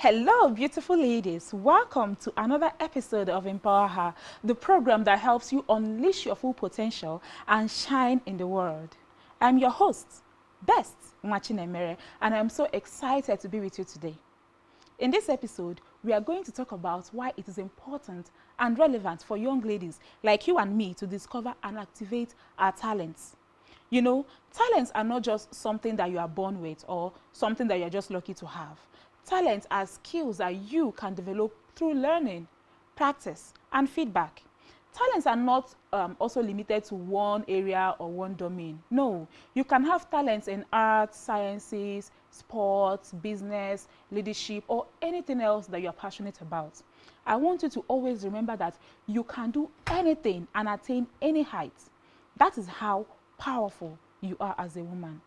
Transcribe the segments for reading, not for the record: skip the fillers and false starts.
Hello, beautiful ladies. Welcome to another episode of Empower Her, the program that helps you unleash your full potential and shine in the world. I'm your host, Best Mwachinemere, and I'm so excited to be with you today. In this episode, we are going to talk about why it is important and relevant for young ladies like you and me to discover and activate our talents. You know, talents are not just something that you are born with or something that you're just lucky to have. Talents are skills that you can develop through learning, practice, and feedback. Talents are not also limited to one area or one domain. No, you can have talents in arts, sciences, sports, business, leadership, or anything else that you're passionate about. I want you to always remember that you can do anything and attain any height. That is how powerful you are as a woman.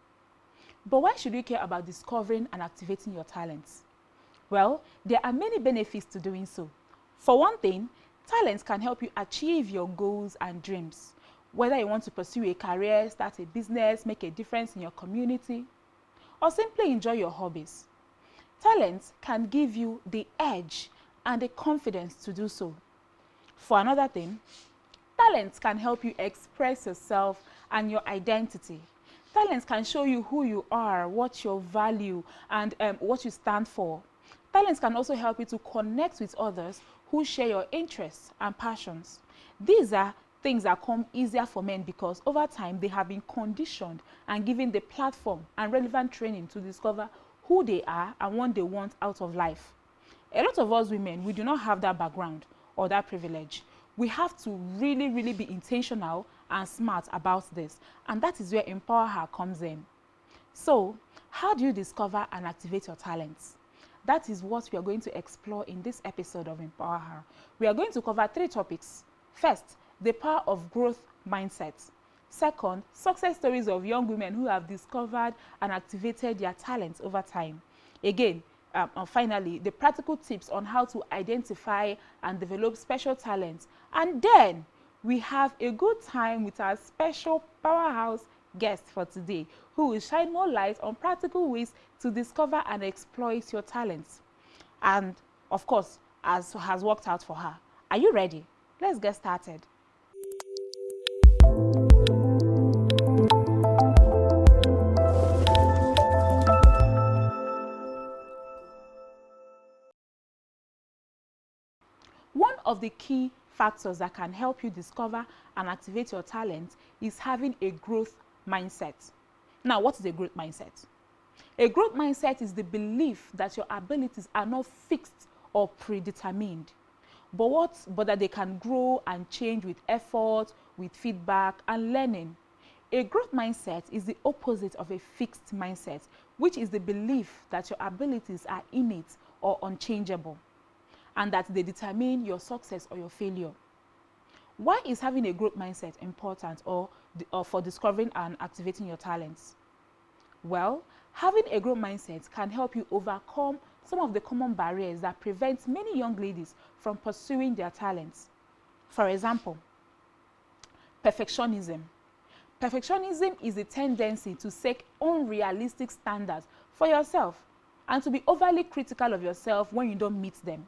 But why should you care about discovering and activating your talents? Well, there are many benefits to doing so. For one thing, talents can help you achieve your goals and dreams. Whether you want to pursue a career, start a business, make a difference in your community, or simply enjoy your hobbies. Talents can give you the edge and the confidence to do so. For another thing, talents can help you express yourself and your identity. Talents can show you who you are, what your value, and what you stand for. Talents can also help you to connect with others who share your interests and passions. These are things that come easier for men because over time they have been conditioned and given the platform and relevant training to discover who they are and what they want out of life. A lot of us women, we do not have that background or that privilege. We have to really be intentional and smart about this, and that is where Empower Her comes in. So, how do you discover and activate your talents? That is what we are going to explore in this episode of Empower Her. We are going to cover 3 topics. First, the power of growth mindset. Second, success stories of young women who have discovered and activated their talents over time. Again, and finally, the practical tips on how to identify and develop special talents. And then, we have a good time with our special powerhouse guest for today, who will shine more light on practical ways to discover and exploit your talents. And of course, as has worked out for her. Are you ready? Let's get started. One of the key factors that can help you discover and activate your talent is having a growth mindset. Now, what is a growth mindset? A growth mindset is the belief that your abilities are not fixed or predetermined, but that they can grow and change with effort, with feedback, and learning. A growth mindset is the opposite of a fixed mindset, which is the belief that your abilities are innate or unchangeable, and that they determine your success or your failure. Why is having a growth mindset important or for discovering and activating your talents? Well, having a growth mindset can help you overcome some of the common barriers that prevent many young ladies from pursuing their talents. For example, perfectionism. Perfectionism is the tendency to set unrealistic standards for yourself and to be overly critical of yourself when you don't meet them.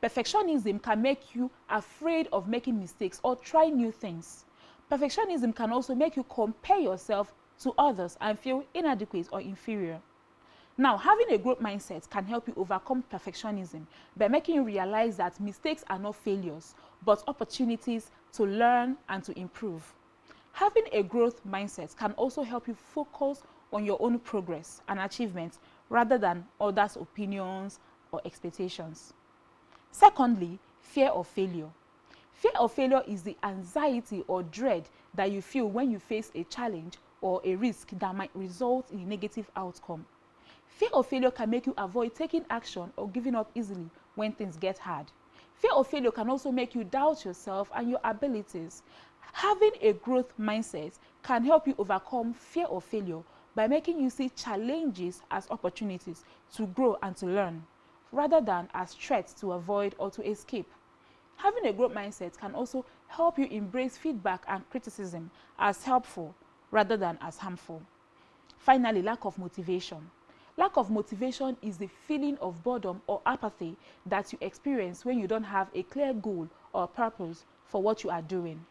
Perfectionism can make you afraid of making mistakes or trying new things. Perfectionism can also make you compare yourself to others and feel inadequate or inferior. Now, having a growth mindset can help you overcome perfectionism by making you realize that mistakes are not failures, but opportunities to learn and to improve. Having a growth mindset can also help you focus on your own progress and achievements rather than others' opinions or expectations. Secondly, fear of failure. Fear of failure is the anxiety or dread that you feel when you face a challenge or a risk that might result in a negative outcome. Fear of failure can make you avoid taking action or giving up easily when things get hard. Fear of failure can also make you doubt yourself and your abilities. Having a growth mindset can help you overcome fear of failure by making you see challenges as opportunities to grow and to learn, rather than as threats to avoid or to escape. Having a growth mindset can also help you embrace feedback and criticism as helpful rather than as harmful. Finally, lack of motivation. Lack of motivation is the feeling of boredom or apathy that you experience when you don't have a clear goal or purpose for what you are doing.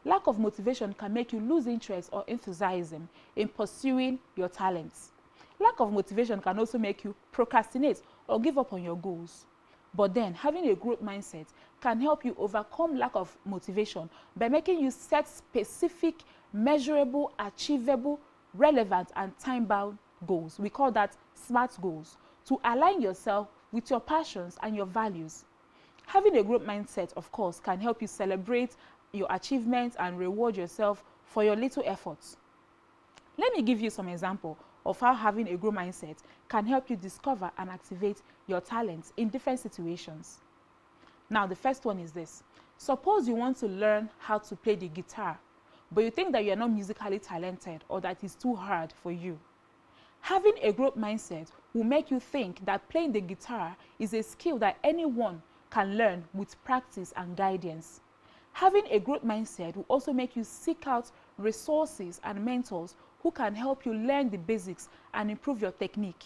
Lack of motivation can make you lose interest or enthusiasm in pursuing your talents. Lack of motivation can also make you procrastinate or give up on your goals. But then, having a growth mindset can help you overcome lack of motivation by making you set specific, measurable, achievable, relevant, and time-bound goals. We call that SMART goals, to align yourself with your passions and your values. Having a growth mindset, of course, can help you celebrate your achievements and reward yourself for your little efforts. Let me give you some example of how having a growth mindset can help you discover and activate your talents in different situations. Now, the first one is this. Suppose you want to learn how to play the guitar, but you think that you're not musically talented or that it's too hard for you. Having a growth mindset will make you think that playing the guitar is a skill that anyone can learn with practice and guidance. Having a growth mindset will also make you seek out resources and mentors who can help you learn the basics and improve your technique.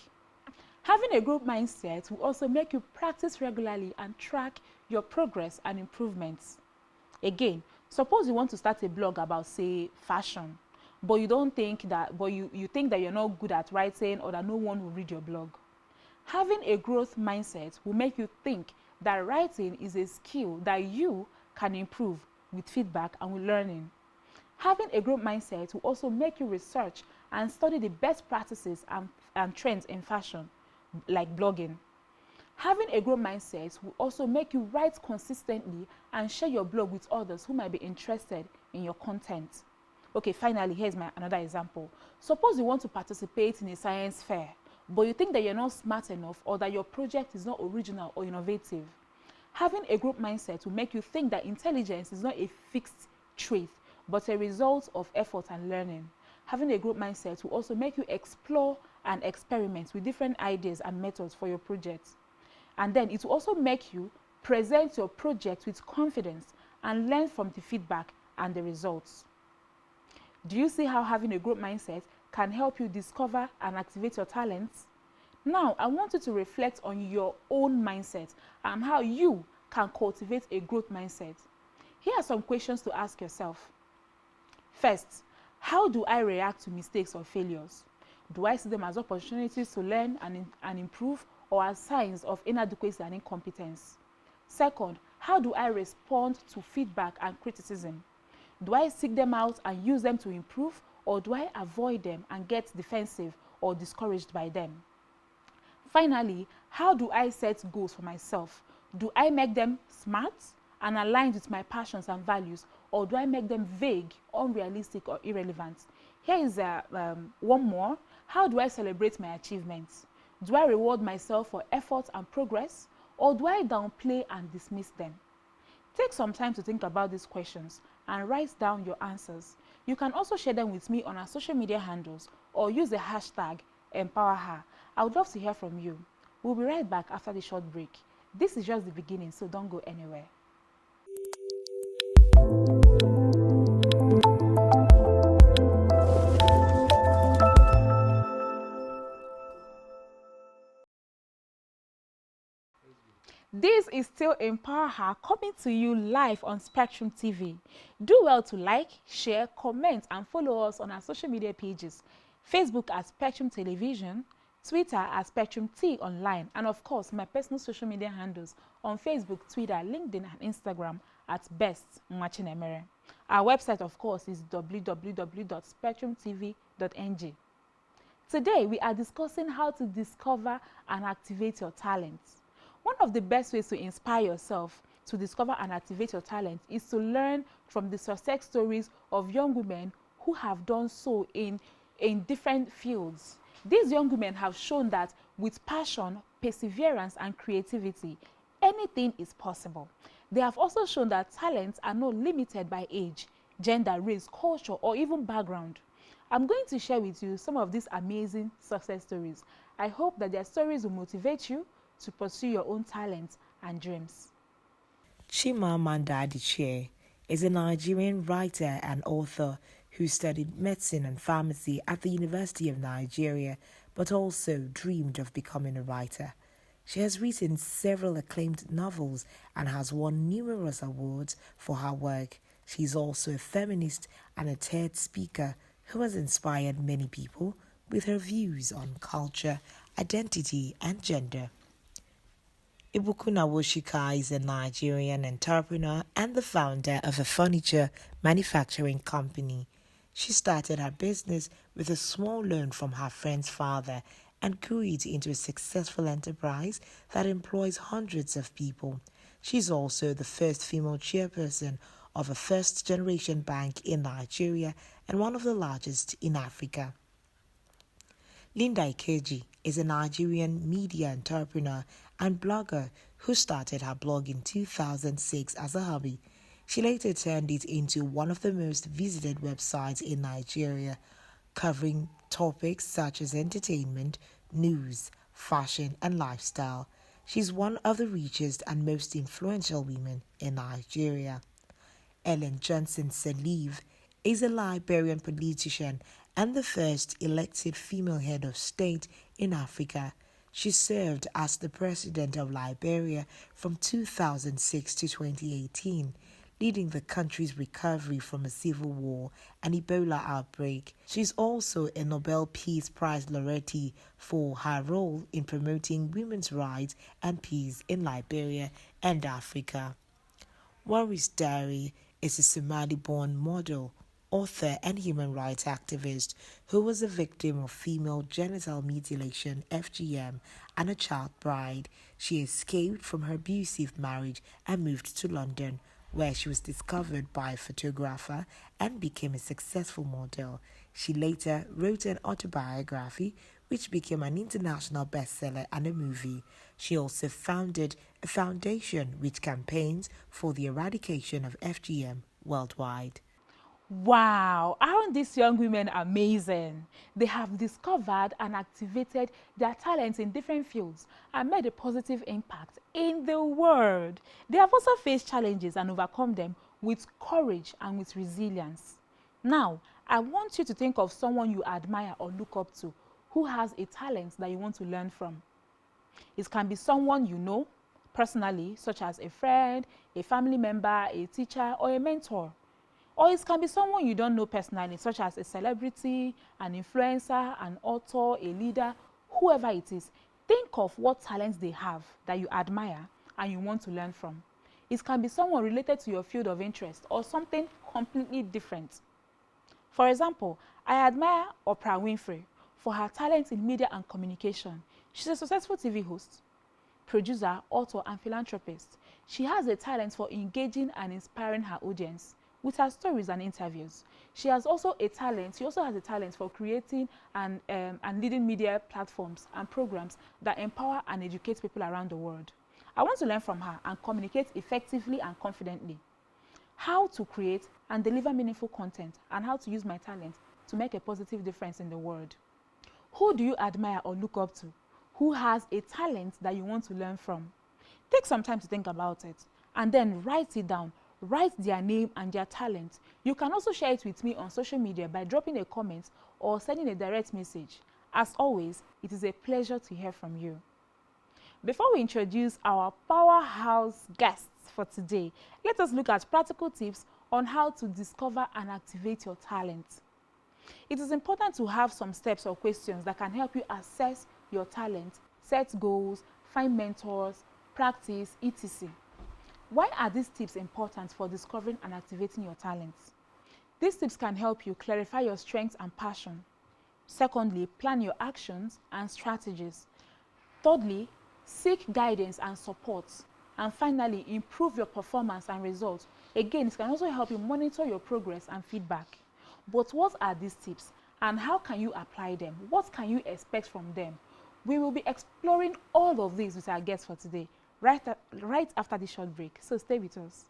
Having a growth mindset will also make you practice regularly and track your progress and improvements. Again, suppose you want to start a blog about, say, fashion, but you think that you're not good at writing or that no one will read your blog. Having a growth mindset will make you think that writing is a skill that you can improve with feedback and with learning. Having a growth mindset will also make you research and study the best practices and trends in fashion, like blogging. Having a growth mindset will also make you write consistently and share your blog with others who might be interested in your content. Okay, finally, here's another example. Suppose you want to participate in a science fair, but you think that you're not smart enough or that your project is not original or innovative. Having a growth mindset will make you think that intelligence is not a fixed trait, but a result of effort and learning. Having a growth mindset will also make you explore and experiment with different ideas and methods for your project. And then it will also make you present your project with confidence and learn from the feedback and the results. Do you see how having a growth mindset can help you discover and activate your talents? Now, I want you to reflect on your own mindset and how you can cultivate a growth mindset. Here are some questions to ask yourself. First, how do I react to mistakes or failures? Do I see them as opportunities to learn and improve, or as signs of inadequacy and incompetence? Second, how do I respond to feedback and criticism? Do I seek them out and use them to improve, or do I avoid them and get defensive or discouraged by them? Finally, how do I set goals for myself? Do I make them smart and aligned with my passions and values, or do I make them vague, unrealistic, or irrelevant? Here is one more. How do I celebrate my achievements? Do I reward myself for effort and progress, or do I downplay and dismiss them? Take some time to think about these questions and write down your answers. You can also share them with me on our social media handles or use the hashtag EmpowerHer. I would love to hear from you. We'll be right back after the short break. This is just the beginning, so don't go anywhere. This is still EmpowerHer, coming to you live on Spectrum TV. Do well to like, share, comment, and follow us on our social media pages. Facebook at Spectrum Television, Twitter at Spectrum T Online, and of course, my personal social media handles on Facebook, Twitter, LinkedIn, and Instagram at Best Mwachinemere. Our website, of course, is www.spectrumtv.ng. Today, we are discussing how to discover and activate your talents. One of the best ways to inspire yourself to discover and activate your talent is to learn from the success stories of young women who have done so in different fields. These young women have shown that with passion, perseverance, and creativity, anything is possible. They have also shown that talents are not limited by age, gender, race, culture, or even background. I'm going to share with you some of these amazing success stories. I hope that their stories will motivate you to pursue your own talents and dreams. Chimamanda Adichie is a Nigerian writer and author who studied medicine and pharmacy at the University of Nigeria but also dreamed of becoming a writer. She has written several acclaimed novels and has won numerous awards for her work. She is also a feminist and a TED speaker who has inspired many people with her views on culture, identity, and gender. Ibukun Awoshika is a Nigerian entrepreneur and the founder of a furniture manufacturing company. She started her business with a small loan from her friend's father and grew it into a successful enterprise that employs hundreds of people. She's also the first female chairperson of a first-generation bank in Nigeria and one of the largest in Africa. Linda Ikeji is a Nigerian media entrepreneur and blogger who started her blog in 2006 as a hobby. She later turned it into one of the most visited websites in Nigeria, covering topics such as entertainment, news, fashion, and lifestyle. She's one of the richest and most influential women in Nigeria. Ellen Johnson Sirleaf is a Liberian politician and the first elected female head of state in Africa. She served as the president of Liberia from 2006 to 2018, leading the country's recovery from a civil war and Ebola outbreak. She's also a Nobel Peace Prize laureate for her role in promoting women's rights and peace in Liberia and Africa. Waris Diary is a Somali-born model, author, and human rights activist who was a victim of female genital mutilation (FGM) and a child bride. She escaped from her abusive marriage and moved to London, where she was discovered by a photographer and became a successful model. She later wrote an autobiography, which became an international bestseller and a movie. She also founded a foundation which campaigns for the eradication of FGM worldwide. Wow, aren't these young women amazing? They have discovered and activated their talents in different fields and made a positive impact in the world. They have also faced challenges and overcome them with courage and with resilience. Now, I want you to think of someone you admire or look up to who has a talent that you want to learn from. It can be someone you know personally, such as a friend, a family member, a teacher, or a mentor. Or it can be someone you don't know personally, such as a celebrity, an influencer, an author, a leader, whoever it is. Think of what talents they have that you admire and you want to learn from. It can be someone related to your field of interest or something completely different. For example, I admire Oprah Winfrey for her talent in media and communication. She's a successful TV host, producer, author, and philanthropist. She has a talent for engaging and inspiring her audience with her stories and interviews. She also has a talent for creating and leading media platforms and programs that empower and educate people around the world. I want to learn from her and communicate effectively and confidently. How to create and deliver meaningful content and how to use my talent to make a positive difference in the world. Who do you admire or look up to? Who has a talent that you want to learn from? Take some time to think about it and then write it down. Write their name and their talent. You can also share it with me on social media by dropping a comment or sending a direct message. As always, it is a pleasure to hear from you. Before we introduce our powerhouse guests for today, let us look at practical tips on how to discover and activate your talent. It is important to have some steps or questions that can help you assess your talent, set goals, find mentors, practice, etc. Why are these tips important for discovering and activating your talents? These tips can help you clarify your strengths and passion. Secondly, plan your actions and strategies. Thirdly, seek guidance and support. And finally, improve your performance and results. Again, it can also help you monitor your progress and feedback. But what are these tips and how can you apply them? What can you expect from them? We will be exploring all of these with our guests for today, right after this short break. So stay with us.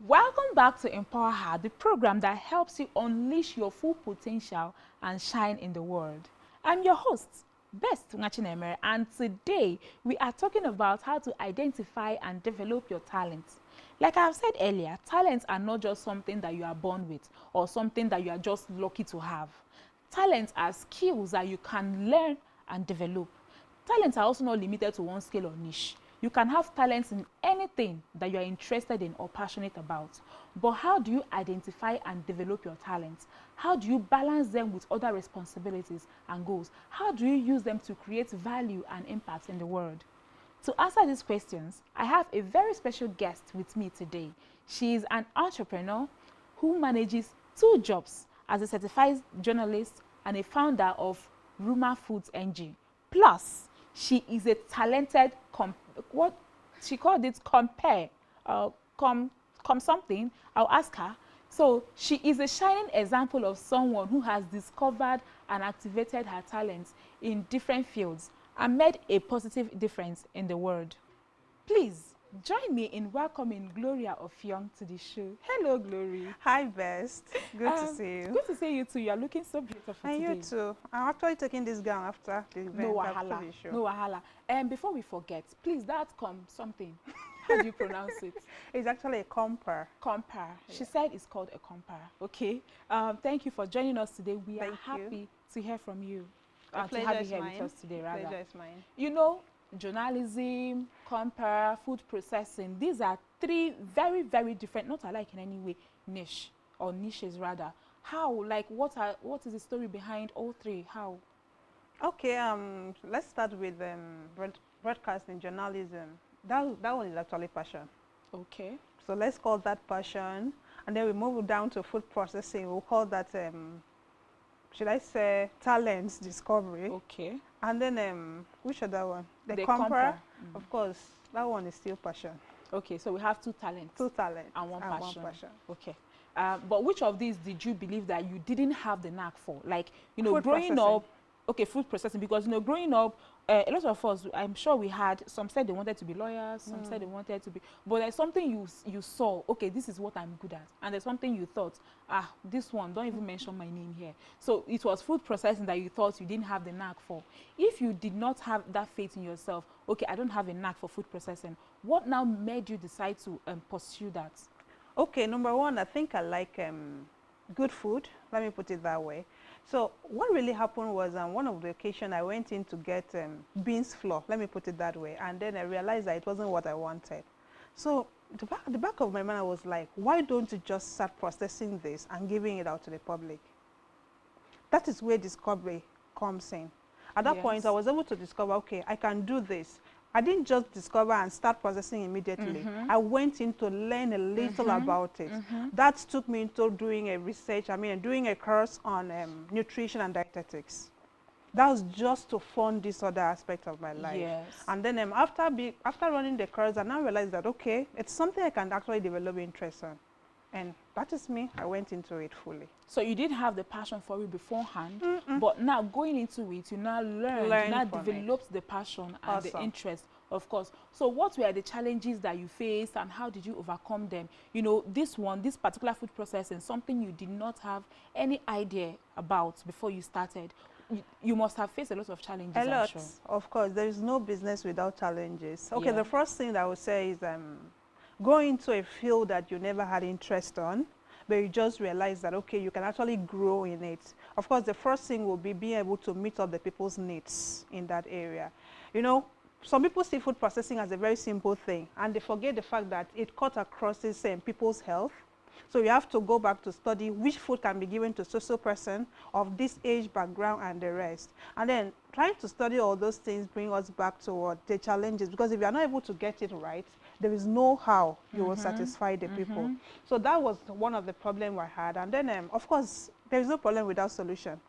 Welcome back to Empower Her, the program that helps you unleash your full potential and shine in the world. I'm your host, Best Ngachinemere, and today we are talking about how to identify and develop your talents. Like I have said earlier, talents are not just something that you are born with or something that you are just lucky to have. Talents are skills that you can learn and develop. Talents are also not limited to one skill or niche. You can have talents in anything that you are interested in or passionate about. But how do you identify and develop your talents? How do you balance them with other responsibilities and goals? How do you use them to create value and impact in the world? To answer these questions, I have a very special guest with me today. She is an entrepreneur who manages 2 jobs as a certified journalist and a founder of Ruma Foods NG. Plus, she is a talented, what she called it, compare, something. I'll ask her. So she is a shining example of someone who has discovered and activated her talents in different fields and made a positive difference in the world. Please join me in welcoming Gloria Offiong to the show. Hello, Glory. Hi, Best. Good to see you. Good to see you too. You are looking so beautiful And today. you too. I'm actually taking this gown after the event. No after wahala. the show. No wahala. And before we forget, please, that something. How do you pronounce it? It's actually a compare. Compare. She Yeah. said it's called a compare. Okay. Thank you for joining us today. We are Thank you. happy to hear from you. The To have pleasure you is here mine. with us today, rather. Pleasure is mine. You know, journalism, compare, food processing, these are 3 very, very different, not alike in any way, niche or niches rather. How, like, what is the story behind all 3? How? Okay, let's start with broadcasting journalism. That one is actually passion. Okay. So let's call that passion, and then we move down to food processing. We'll call that should I say talents discovery. Okay. And then which other one? The compare. compare. Of course, that one is still passion. Okay, so we have 2 talents. 2 talents And one passion. One passion. Okay. But which of these did you believe that you didn't have the knack for? Like, you know, Food growing processing. up, okay, food processing, because, you know, growing up, a lot of us, I'm sure we had, some said they wanted to be lawyers, some said they wanted to be, but there's something you saw, okay, this is what I'm good at. And there's something you thought, this one, don't even mention my name here. So it was food processing that you thought you didn't have the knack for. If you did not have that faith in yourself, okay, I don't have a knack for food processing, what now made you decide to pursue that? Okay, number one, I think I like good food. Let me put it that way. So what really happened was on one of the occasions I went in to get beans flour. Let me put it that way. And then I realized that it wasn't what I wanted. So the back of my mind, I was like, why don't you just start processing this and giving it out to the public? That is where discovery comes in. At that point, I was able to discover, okay, I can do this. I didn't just discover and start processing immediately. I went in to learn a little about it. That took me into doing a research, doing a course on nutrition and dietetics. That was just to fund this other aspect of my life. Yes. And then after running the course, I now realized that, okay, it's something I can actually develop interest on. And that is me. I went into it fully. So you did have the passion for it beforehand, but now going into it, you now learned, you now developed the passion and the interest, of course. So what were the challenges that you faced and how did you overcome them? You know, this particular food processing, something you did not have any idea about before you started. You must have faced a lot of challenges, A lot, I'm sure. of course. There is no business without challenges. Okay, Yeah. the first thing that I would say is go into a field that you never had interest on, but you just realize that, okay, you can actually grow in it. Of course, the first thing will be being able to meet up the people's needs in that area. You know, some people see food processing as a very simple thing, and they forget the fact that it cuts across people's health. So you have to go back to study which food can be given to social person of this age, background, and the rest. And then trying to study all those things bring us back to what the challenges, because if you are not able to get it right, there is no how you will satisfy the people. So that was one of the problems I had. And then, of course, there is no problem without solution.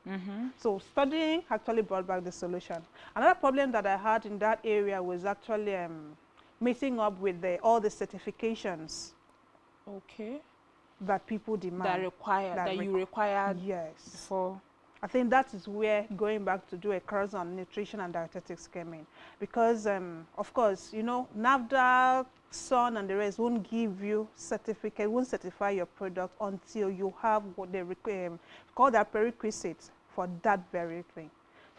So studying actually brought back the solution. Another problem that I had in that area was actually meeting up with all the certifications. Okay. That people demand. That you required. Yes. Before. I think that is where going back to do a course on nutrition and dietetics came in. Because, of course, you know, NAFDAC, SUN, and the rest won't give you certificate, won't certify your product until you have what they call that prerequisite for that very thing.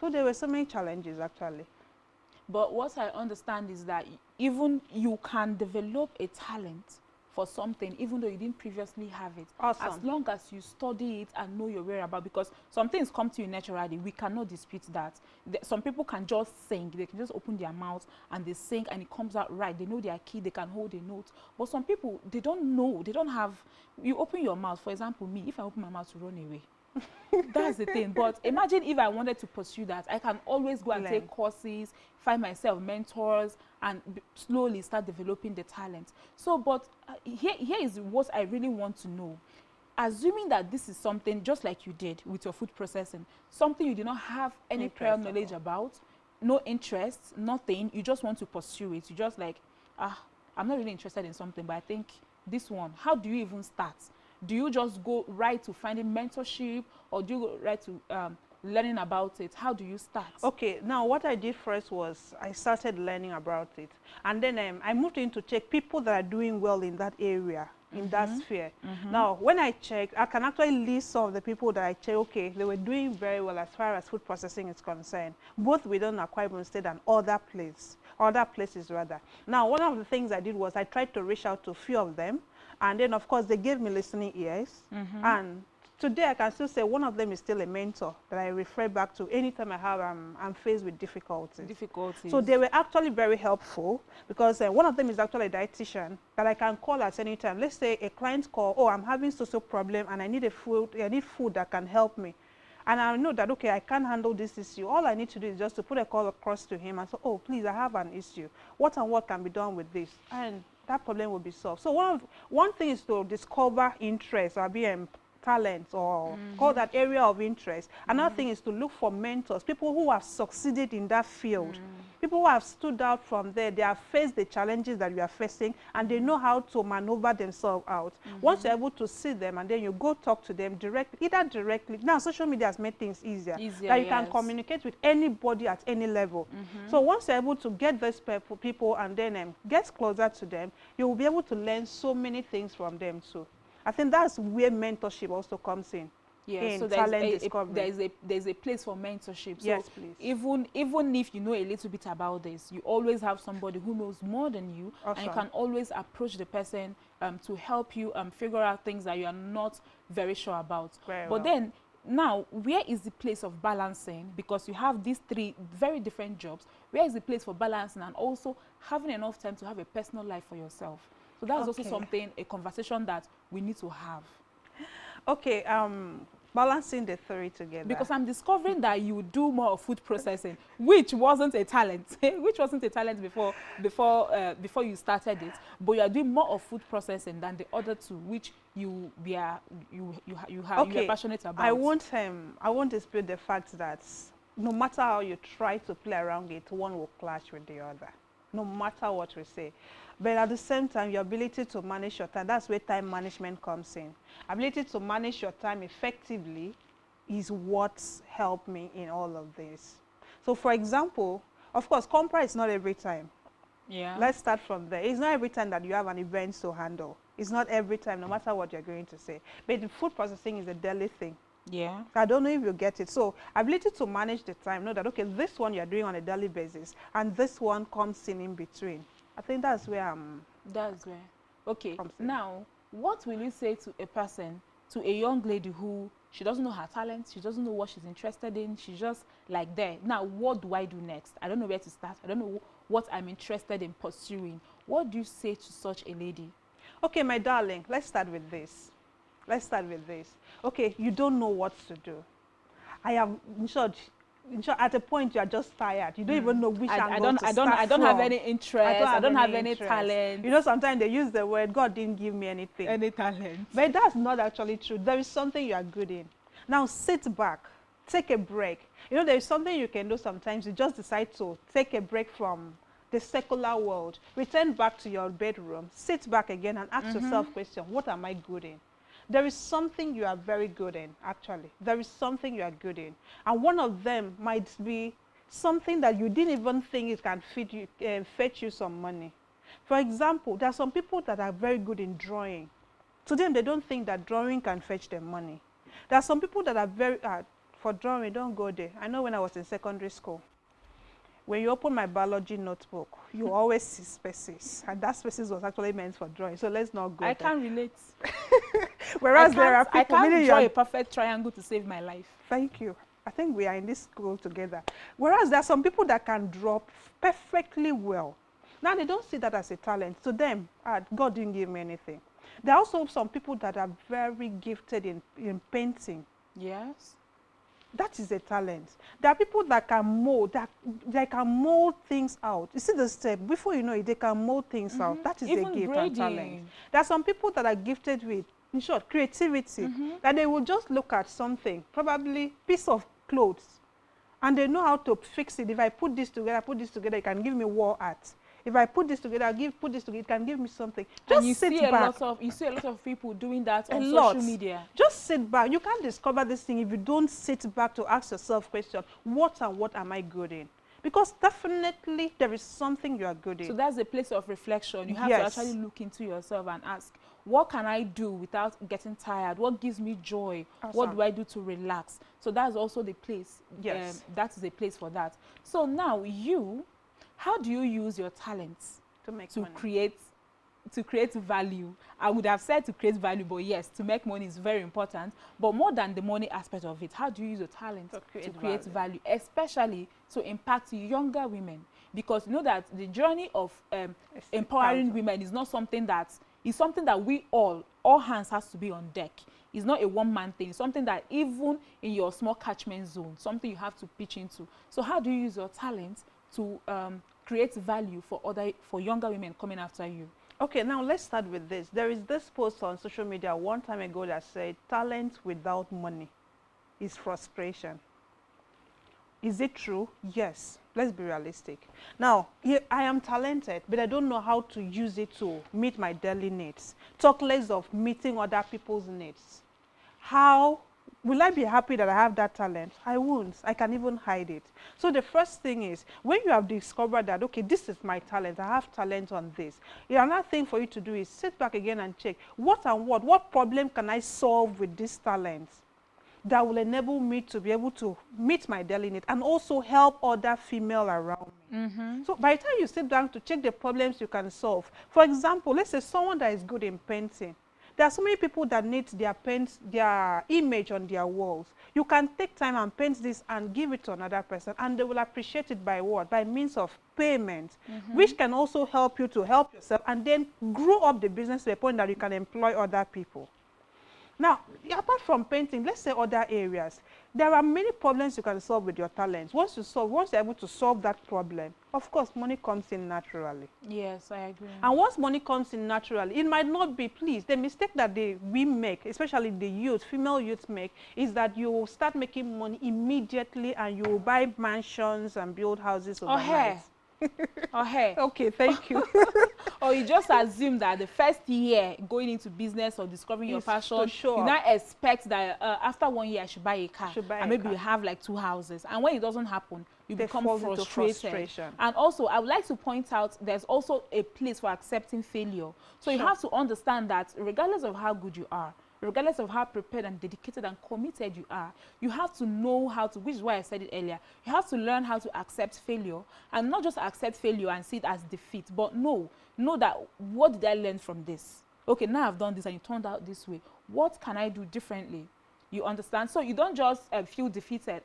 So there were so many challenges actually. But what I understand is that even you can develop a talent for something even though you didn't previously have it. Awesome. As long as you study it and know your whereabouts, because some things come to you naturally. We cannot dispute that. Some people can just sing. They can just open their mouth and they sing and it comes out right. They know their key. They can hold a note. But some people, they don't know. They don't have... You open your mouth. For example, me, if I open my mouth to run away, that's the thing. But imagine if I wanted to pursue that, I can always go and take courses, find myself mentors, and slowly start developing the talent. So, but here is what I really want to know. Assuming that this is something just like you did with your food processing, something you do not have any prior knowledge about, no interest, nothing, you just want to pursue it. You just like, I'm not really interested in something, but I think this one, how do you even start? Do you just go right to finding mentorship, or do you go right to learning about it? How do you start? Okay, now what I did first was I started learning about it. And then I moved in to check people that are doing well in that area, in that sphere. Now, when I checked, I can actually list some of the people that I checked, okay, they were doing very well as far as food processing is concerned, both within Akwa Ibom State and other places rather. Now, one of the things I did was I tried to reach out to a few of them. And then, of course, they gave me listening ears. And today, I can still say one of them is still a mentor that I refer back to anytime I'm faced with difficulties. So they were actually very helpful because one of them is actually a dietitian that I can call at any time. Let's say a client call, oh, I'm having social problem and I need food that can help me. And I know that, okay, I can't handle this issue. All I need to do is just to put a call across to him and say, oh, please, I have an issue. What and what can be done with this? And that problem will be solved. So one thing is to discover interest or be talent or call that area of interest. Another thing is to look for mentors, people who have succeeded in that field, people who have stood out from there. They have faced the challenges that you are facing and they know how to maneuver themselves out. Once you're able to see them and then you go talk to them directly, either directly. Now social media has made things easier that you can communicate with anybody at any level. So once you're able to get these people and then get closer to them, you will be able to learn so many things from them too. I think that's where mentorship also comes in. Yeah, so there's a place for mentorship. So yes, please. Even if you know a little bit about this, you always have somebody who knows more than you, and you can always approach the person to help you figure out things that you are not very sure about. But then now, where is the place of balancing? Because you have these three very different jobs. Where is the place for balancing and also having enough time to have a personal life for yourself? So that's also something, a conversation that we need to have. Okay, balancing the three together. Because I'm discovering that you do more of food processing, which wasn't a talent, before you started it. But you are doing more of food processing than the other two, which you are passionate about. I won't dispute the fact that no matter how you try to play around it, one will clash with the other, no matter what we say. But at the same time, your ability to manage your time, that's where time management comes in. Ability to manage your time effectively is what's helped me in all of this. So for example, of course, Compra is not every time. Yeah. Let's start from there. It's not every time that you have an event to handle. It's not every time, no matter what you're going to say. But the food processing is a daily thing. Yeah. I don't know if you get it. So ability to manage the time, know that, okay, this one you're doing on a daily basis, and this one comes in between. I think that's where That's where. Okay. Now, what will you say to a person, to a young lady who she doesn't know her talent, she doesn't know what she's interested in, she's just like there. Now, what do I do next? I don't know where to start. I don't know what I'm interested in pursuing. What do you say to such a lady? Okay, my darling, let's start with this. Okay, you don't know what to do. In short, at a point you are just tired. You don't even know which angle to start from. I don't have any interest. I don't have any talent. You know, sometimes they use the word, God didn't give me anything. Any talent. But that's not actually true. There is something you are good in. Now sit back, take a break. You know, there is something you can do sometimes. You just decide to take a break from the secular world. Return back to your bedroom. Sit back again and ask yourself a question. What am I good in? There is something you are very good in, actually. There is something you are good in. And one of them might be something that you didn't even think it can fetch you some money. For example, there are some people that are very good in drawing. To them, they don't think that drawing can fetch them money. There are some people that are very, for drawing, don't go there. I know when I was in secondary school, when you open my biology notebook, you always see spaces, and that spaces was actually meant for drawing. So let's not go I there. can't relate. Whereas there are I people, can't meaning draw you're- a perfect triangle to save my life. Thank you. I think we are in this school together. Whereas there are some people that can draw perfectly well. Now they don't see that as a talent. To them, God didn't give me anything. There are also some people that are very gifted in painting. Yes. That is a talent. There are people that can mold, that they can mold things out. You see the step, before you know it, they can mold things out. That is Even a gift and braiding. talent. There are some people that are gifted with, in short, creativity. That they will just look at something, probably piece of clothes, and they know how to fix it. If I put this together, it can give me wall art. If I put this together, put this together, it can give me something. Just And you sit see back. you see a lot of people doing that A on lot. social media. Just sit back. You can't discover this thing if you don't sit back to ask yourself question, what am I good in? Because definitely there is something you are good in. So that's a place of reflection. You have Yes. to actually look into yourself and ask, what can I do without getting tired? What gives me joy? What Awesome. do I do to relax? So that's also the place. Yes. That is a place for that. So now how do you use your talents to make to money. create value? I would have said to create value, but yes, to make money is very important. But more than the money aspect of it, how do you use your talent To create value, especially to impact younger women? Because you know that the journey of empowering 6,000. women is not something that we all hands has to be on deck. It's not a one-man thing. It's something that even in your small catchment zone, something you have to pitch into. So how do you use your talent to create value for younger women coming after you? Okay, now let's start with this. There is this post on social media one time ago that said, talent without money is frustration. Is it true? Yes. Let's be realistic. Now, I am talented, but I don't know how to use it to meet my daily needs. Talk less of meeting other people's needs. How will I be happy that I have that talent? I won't. I can even hide it. So the first thing is, when you have discovered that, okay, this is my talent, I have talent on this, another thing for you to do is sit back again and check what problem can I solve with this talent that will enable me to be able to meet my daily need and also help other female around me. So by the time you sit down to check the problems you can solve, for example, let's say someone that is good in painting, there are so many people that need their image on their walls. You can take time and paint this and give it to another person, and they will appreciate it by what? By means of payment, which can also help you to help yourself and then grow up the business to a point that you can employ other people. Now, apart from painting, let's say other areas, there are many problems you can solve with your talents. Once you're able to solve that problem, of course, money comes in naturally. Yes, I agree. And once money comes in naturally, it might not be, please, the mistake that we make, especially the youth, female youth make, is that you will start making money immediately and you will buy mansions and build houses overnight. hair. Or hair. Okay, thank you. Or you just assume that the first year going into business or discovering your Is passion, to show you up. now expect that after 1 year I should buy a car, Should buy and a maybe car. you have like 2 houses, and when it doesn't happen, you They become fall into frustrated. frustration. And also, I would like to point out there's also a place for accepting failure. So you Sure. have to understand that regardless of how good you are, regardless of how prepared and dedicated and committed you are, you have to know how to, which is why I said it earlier, you have to learn how to accept failure, and not just accept failure and see it as defeat, but know that, what did I learn from this? Okay, now I've done this and it turned out this way. What can I do differently? You understand? So you don't just feel defeated.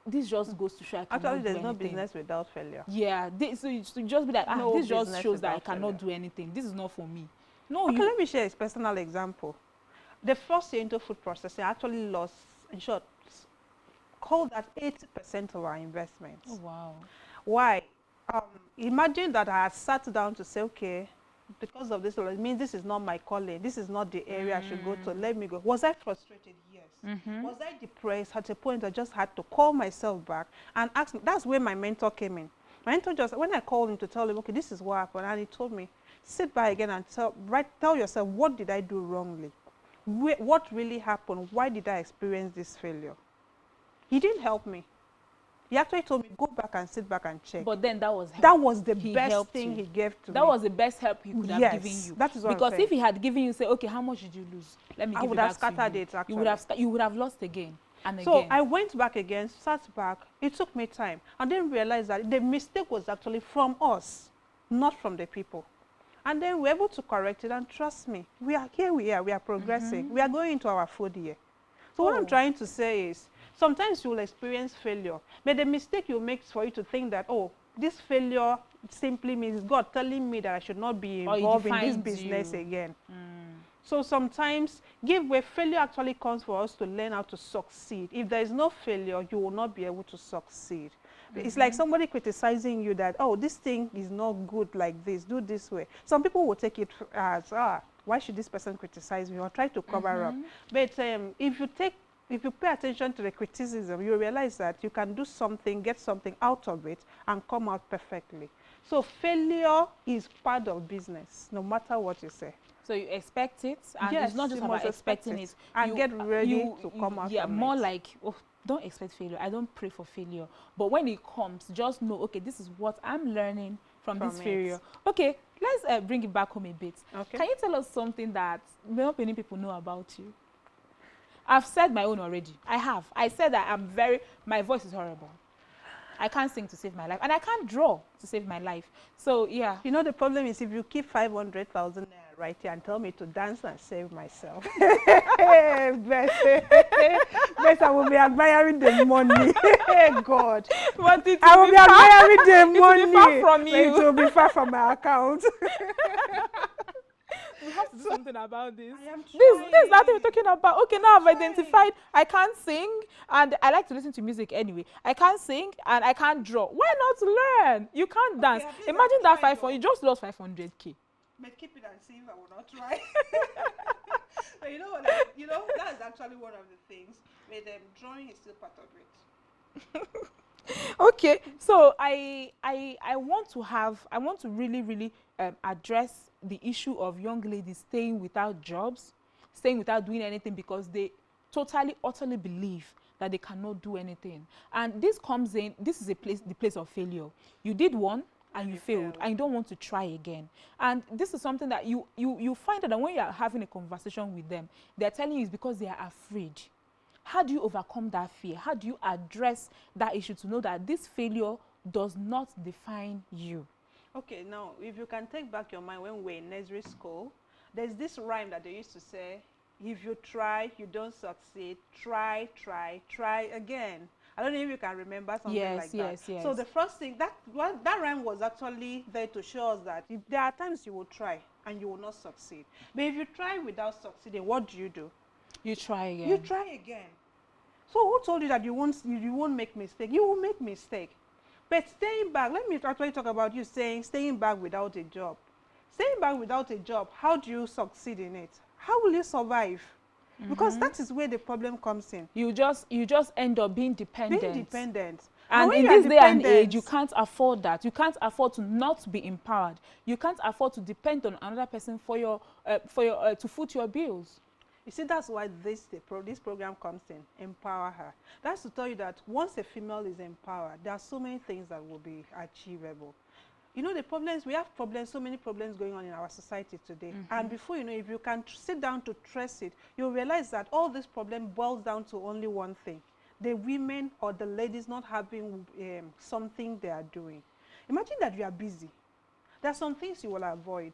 This just goes to show I cannot Actually, do there's no anything. business without failure. Yeah, so you just be like, No this just business shows that I without cannot failure. do anything. This is not for me. No, Okay, let me share a personal example. The first year into food processing, I actually lost, in short, call that 80% of our investments. Oh, wow. Why? Imagine that I had sat down to say, okay, because of this, it means this is not my calling. This is not the area I should go to. Let me go. Was I frustrated? Yes. Was I depressed? At a point, I just had to call myself back and ask. That's where my mentor came in. My mentor just, when I called him to tell him, okay, this is what happened, and he told me, sit by again and tell yourself, what did I do wrongly? What really happened? Why did I experience this failure? He didn't help me. He actually told me, go back and sit back and check. But then that was help. That was the He best helped thing you. he gave to me. That was the best help he could have given you. That is what I'm because saying. if he had given you, say, okay, how much did you lose? Let me I give would it have back scattered to you. it, actually. You would have lost again. And So again. I went back again, sat back. It took me time. And then realized that the mistake was actually from us, not from the people. And then we're able to correct it. And trust me, we are progressing. We are going into our 4th year. So what I'm trying to say is, sometimes you will experience failure. But the mistake you make is for you to think that, oh, this failure simply means God telling me that I should not be Or it involved in this defines business you. again. So sometimes give way. Failure actually comes for us to learn how to succeed. If there is no failure, you will not be able to succeed. It's like somebody criticizing you that, oh, this thing is not good like this, do this way. Some people will take it as, why should this person criticize me, or try to cover up. But if you pay attention to the criticism, you realize that you can do something, get something out of it, and come out perfectly. So failure is part of business, no matter what you say. So you expect it, and Yes, it's not just you about must expect expecting it. it. And get ready to come out Yeah, from more it. like, oh, don't expect failure. I don't pray for failure. But when it comes, just know, okay, this is what I'm learning from this From it. failure. Okay, let's bring it back home a bit. Okay. Can you tell us something that not many people know about you? I've said my own already. I have. I said that my voice is horrible. I can't sing to save my life, and I can't draw to save my life. So yeah. You know, the problem is if you keep 500,000 naira right here and tell me to dance and save myself, best I will be admiring the money. God, But I will be admiring the it will money. be far from but you. It will be far from my account. We have to do something about this. I am This is nothing we're trying. talking about. Okay, now I've trying. identified I can't sing, and I like to listen to music anyway. I can't sing and I can't draw. Why not learn? You can't dance. at least Imagine I've that tried 500. You just lost 500K. But keep it and see if I will not try. But you know what? That is actually one of the things. But drawing is still part of it. Okay, so I want to really address the issue of young ladies staying without jobs, staying without doing anything because they totally utterly believe that they cannot do anything. And this is the place of failure. You did one and you failed and you don't want to try again. And this is something that you find that when you are having a conversation with them, they're telling you it's because they are afraid. How do you overcome that fear? How do you address that issue to know that this failure does not define you? Okay, now, if you can take back your mind when we were in nursery school, there's this rhyme that they used to say, if you try, you don't succeed, try again. I don't know if you can remember something like that. Yes. So the first thing, that rhyme was actually there to show us that if there are times you will try and you will not succeed. But if you try without succeeding, what do? You try again. You try again. So who told you that you won't make mistake? You will make mistake. But staying back, let me actually talk about you staying back without a job. Staying back without a job, how do you succeed in it? How will you survive? Because that is where the problem comes in. You just end up being dependent. And when in you are this day and dependent, age, you can't afford that. You can't afford to not be empowered. You can't afford to depend on another person to foot your bills. You see, that's why this program comes in, Empower Her. That's to tell you that once a female is empowered, there are so many things that will be achievable. You know, the problems, we have problems, so many problems going on in our society today. And before you know, if you can sit down to trace it, you'll realize that all this problem boils down to only one thing. The women or the ladies not having something they are doing. Imagine that you are busy. There are some things you will avoid.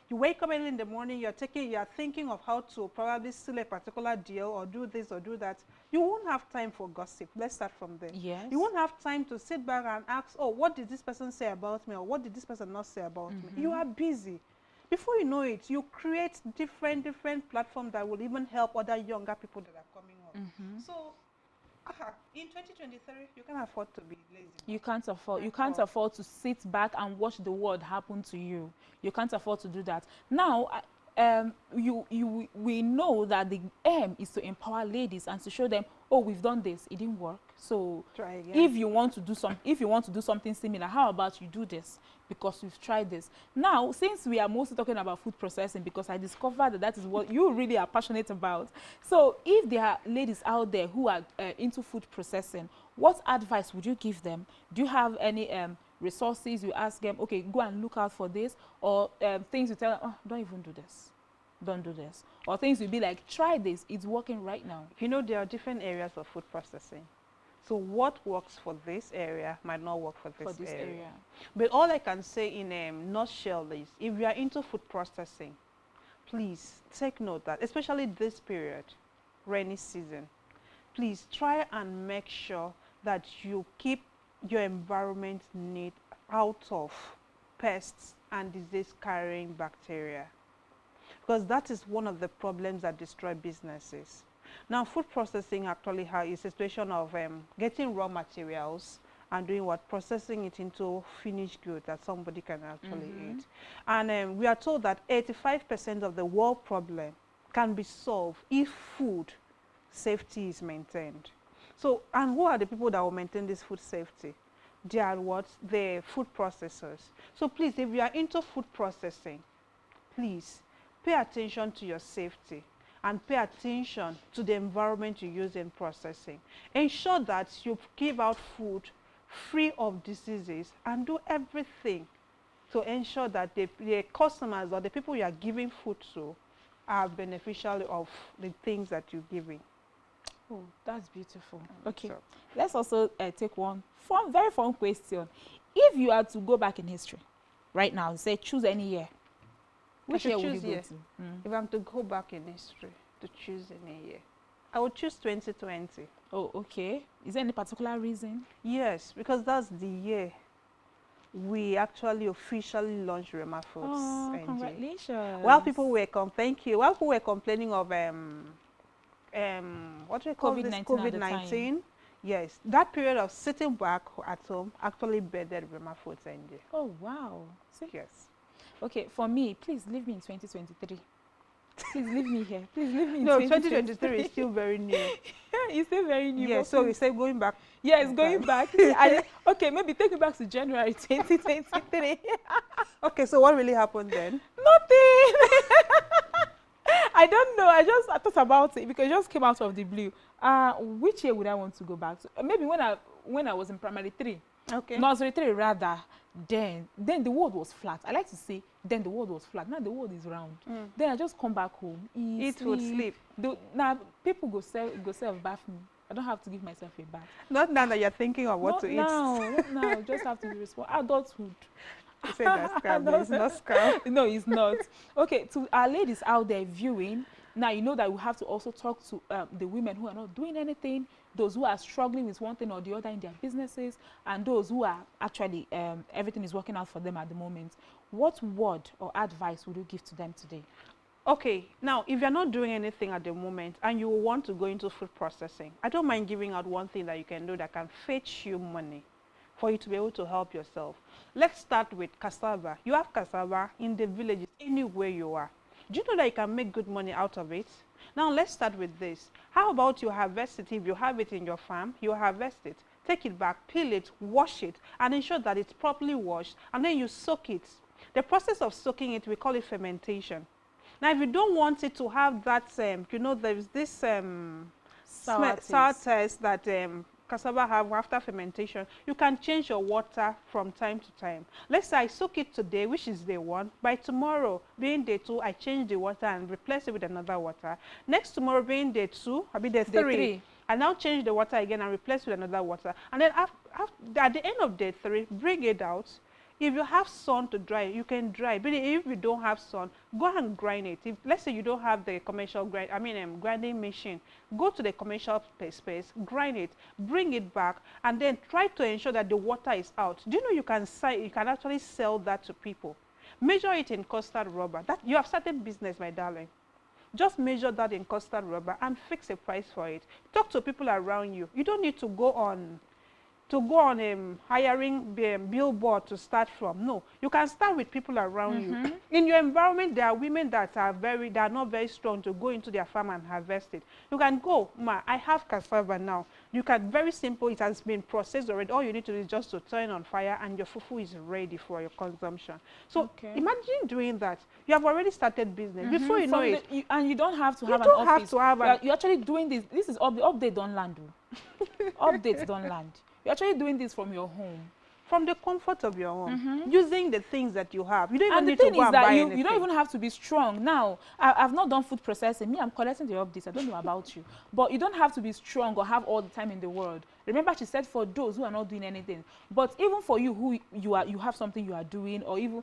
You wake up early in the morning, you are thinking of how to probably seal a particular deal or do this or do that. You won't have time for gossip. Let's start from there. Yes. You won't have time to sit back and ask, oh, what did this person say about me, or what did this person not say about me? You are busy. Before you know it, you create different platforms that will even help other younger people that are coming up. So in 2023, you can't afford to be lazy. You can't afford to sit back and watch the world happen to you. You can't afford to do that. Now, we know that the aim is to empower ladies and to show them, oh, we've done this, it didn't work. So try again. if you want to do something similar, how about you do this? Because we've tried this. Now, since we are mostly talking about food processing, because I discovered that is what you really are passionate about. So if there are ladies out there who are into food processing, what advice would you give them? Do you have any resources you ask them, okay, go and look out for this, or things you tell them, oh, don't even do this? don't do this. Or things will be like, try this, it's working right now. You know, there are different areas of food processing. So what works for this area might not work for this, area. But all I can say in a nutshell is, if you are into food processing, please take note that, especially this period, rainy season, please try and make sure that you keep your environment neat, out of pests and disease-carrying bacteria, because that is one of the problems that destroy businesses. Now, food processing actually has a situation of getting raw materials and doing what? Processing it into finished goods that somebody can actually eat. And we are told that 85% of the world problem can be solved if food safety is maintained. So, and who are the people that will maintain this food safety? They are what? The food processors. So please, if you are into food processing, please pay attention to your safety and pay attention to the environment you use in processing. Ensure that you give out food free of diseases and do everything to ensure that the customers or the people you are giving food to are beneficial of the things that you're giving. Oh, that's beautiful. Okay, So, let's also take one very fun question. If you are to go back in history right now, say choose any year, which should year would you choose go year. to? if I'm to go back in history to choose any year, I would choose 2020. Oh, okay. Is there any particular reason? Yes, because that's the year we actually officially launched Rema Foods. Oh, NG. congratulations. While people were thank you. While people were complaining of what do we call this? COVID-19 at the COVID-19. Yes, that period of sitting back at home actually bedded Rema Foods NG. Oh, wow. See? Yes. Okay, for me, please leave me in 2023. Please leave me here. Please leave me in No, 2023. 2023 is still very new. It's still very new. Yes, but so we please- say going back. yeah, it's going Okay. back. Okay, maybe take me back to January 2023. Okay, so what really happened then? Nothing. I don't know. I thought about it because it just came out of the blue. Which year would I want to go back to? Maybe when I was in primary 3. Okay. Nursery 3 rather. Then the world was flat. I like to say then the world was flat. Now the world is round. Then I just come back home, Eat food, sleep. Now people go self bath me. I don't have to give myself a bath. Not now that you're thinking of what Not to eat. Not now. Just have to be responsible. Adulthood. You said that's scam, but it's not scam. No, it's not. Okay, to our ladies out there viewing, now you know that we have to also talk to the women who are not doing anything, those who are struggling with one thing or the other in their businesses, and those who are actually, everything is working out for them at the moment. What word or advice would you give to them today? Okay, now if you're not doing anything at the moment and you want to go into food processing, I don't mind giving out one thing that you can do that can fetch you money for you to be able to help yourself. Let's start with cassava. You have cassava in the villages, anywhere you are. Do you know that you can make good money out of it? Now let's start with this. How about you harvest it? If you have it in your farm, you harvest it, take it back, peel it, wash it, and ensure that it's properly washed, and then you soak it. The process of soaking it, we call it fermentation. Now if you don't want it to have that, you know, there's this sour taste that cassava have after fermentation, you can change your water from time to time. Let's say I soak it today, which is day 1. By tomorrow, being day 2, I change the water and replace it with another water. Next tomorrow, being day 2, I'll be day 3. I now change the water again and replace with another water. And then at the end of day 3, bring it out. If you have sun to dry, you can dry. But if you don't have sun, go and grind it. If, let's say you don't have the commercial grinding machine, go to the commercial space, grind it, bring it back, and then try to ensure that the water is out. Do you know you can actually sell that to people? Measure it in custard rubber. That you have started business, my darling. Just measure that in custard rubber and fix a price for it. Talk to people around you. You don't need to go on hiring billboard to start from. No, you can start with people around you. In your environment, there are women that are not very strong to go into their farm and harvest it. You can go, ma, I have cassava now. You can, very simple, it has been processed already. All you need to do is just to turn on fire and your fufu is ready for your consumption. So imagine doing that. You have already started business. Before you know it. And you don't have to have an don't have office. to have You're actually doing this. This is update don't land. Updates don't land. You're actually doing this from your home. from the comfort of your home, using the things that you have. You don't even And the need to thing go is and that buy you anything. don't even have to be strong. Now, I've not done food processing. Me, I'm collecting the updates. I don't know about you. But you don't have to be strong or have all the time in the world. Remember, she said for those who are not doing anything. But even for you who you have something you are doing, or even,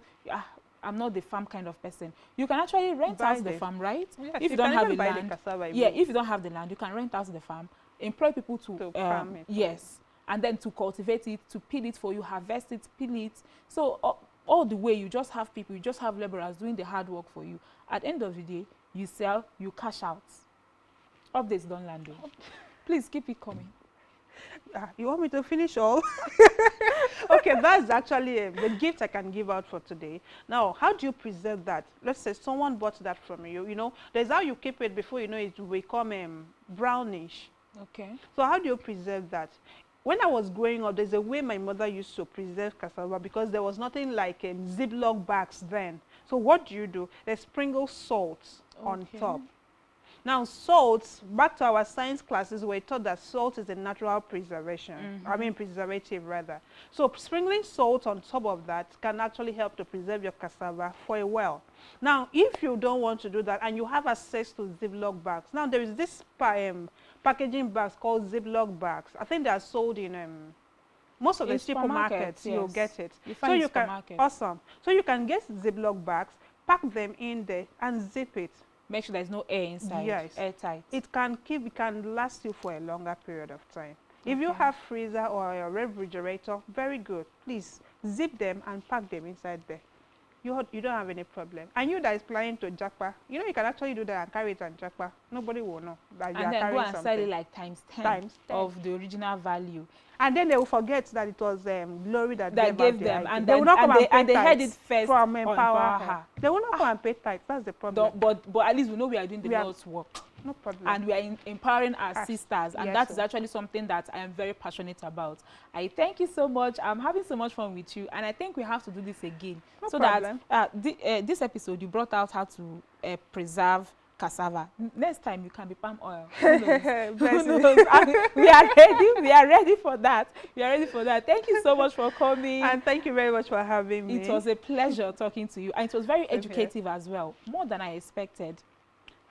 I'm not the farm kind of person. You can actually rent Buy out the the- farm, right? Yes, If you you don't can have even a buy the land. cassava Yeah, even. if you don't have the land, you can rent out the farm, employ people to farm it. yes, and then to cultivate it, to peel it for you, harvest it, peel it. So all the way, you just have people, you just have laborers doing the hard work for you. At the end of the day, you sell, you cash out. Updates don't land though. Please keep it coming. You want me to finish all? Okay, that's actually the gift I can give out for today. Now, how do you preserve that? Let's say someone bought that from you. You know, there's how you keep it before you know it will become brownish. Okay. So how do you preserve that? When I was growing up, there's a way my mother used to preserve cassava because there was nothing like Ziploc bags then. So what do? They sprinkle salt on Okay. top. Now, salt, back to our science classes, we're taught that salt is a natural preservation. I mean, preservative rather. So sprinkling salt on top of that can actually help to preserve your cassava for a while. Now, if you don't want to do that and you have access to Ziploc bags, now there is this packaging bags called Ziploc bags. I think they are sold in most of the In supermarkets. supermarkets, You'll yes. get it. You find So in you can, supermarkets. awesome. So you can get Ziploc bags, pack them in there and zip it. Make sure there's no air inside. Yes. Airtight. It can last you for a longer period of time. If you Okay. have freezer or a refrigerator, very good. Please zip them and pack them inside there. You don't have any problem. And you that is planning to japa, you know you can actually do that and carry it and japa. Nobody will know that you are And then go carrying and sell something. it like times 10, Times 10. of the original value And then they will forget that it was Glory that that gave gave out the them, idea. and They will not come and pay they heard it tithes first from on Empower Her. Her. They will not come and pay tithes. That's the problem. But at least we know we are doing the We are- Lord's work, No problem. and we are empowering our Us. sisters, and Yes, that is sir. actually something that I am very passionate about. I thank you so much. I'm having so much fun with you, and I think we have to do this again, No so problem. that this episode you brought out how to preserve cassava. Next time you can be palm oil. Who knows? Who Bless you. knows? We are ready. We are ready for that. We are ready for that. Thank you so much for coming. And thank you very much for having me. It was a pleasure talking to you, and it was very Same here. educative as well, more than I expected.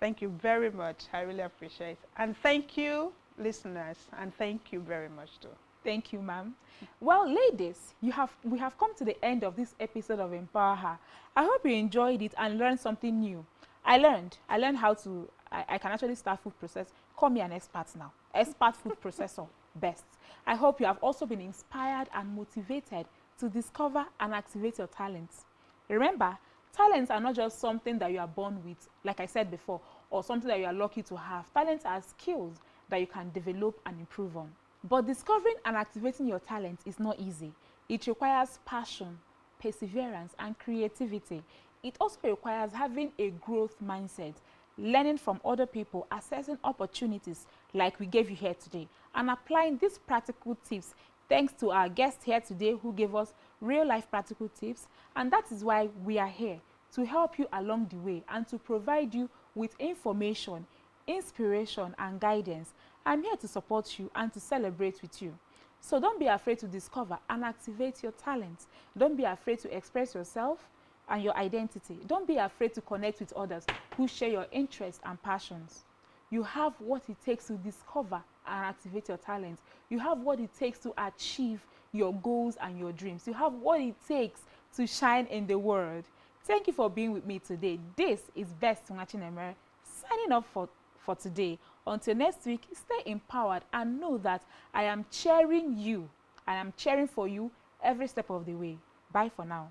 Thank you very much. I really appreciate it. And thank you, listeners. And thank you very much, too. Thank you, ma'am. Well, ladies, we have come to the end of this episode of Empower Her. I hope you enjoyed it and learned something new. I learned how to, I can actually start food process. Call me an expert now. Expert food processor, best. I hope you have also been inspired and motivated to discover and activate your talents. Remember, talents are not just something that you are born with, like I said before, or something that you are lucky to have. Talents are skills that you can develop and improve on. But discovering and activating your talents is not easy. It requires passion, perseverance, and creativity. It also requires having a growth mindset, learning from other people, assessing opportunities like we gave you here today, and applying these practical tips thanks to our guest here today who gave us real-life practical tips. And that is why we are here, to help you along the way and to provide you with information, inspiration, and guidance. I'm here to support you and to celebrate with you. So don't be afraid to discover and activate your talents. Don't be afraid to express yourself and your identity. Don't be afraid to connect with others who share your interests and passions. You have what it takes to discover and activate your talents. You have what it takes to achieve your goals and your dreams. You have what it takes to shine in the world. Thank you for being with me today. This is Best Tungachinemere signing off for today. Until next week, stay empowered and know that I am cheering you. I am cheering for you every step of the way. Bye for now.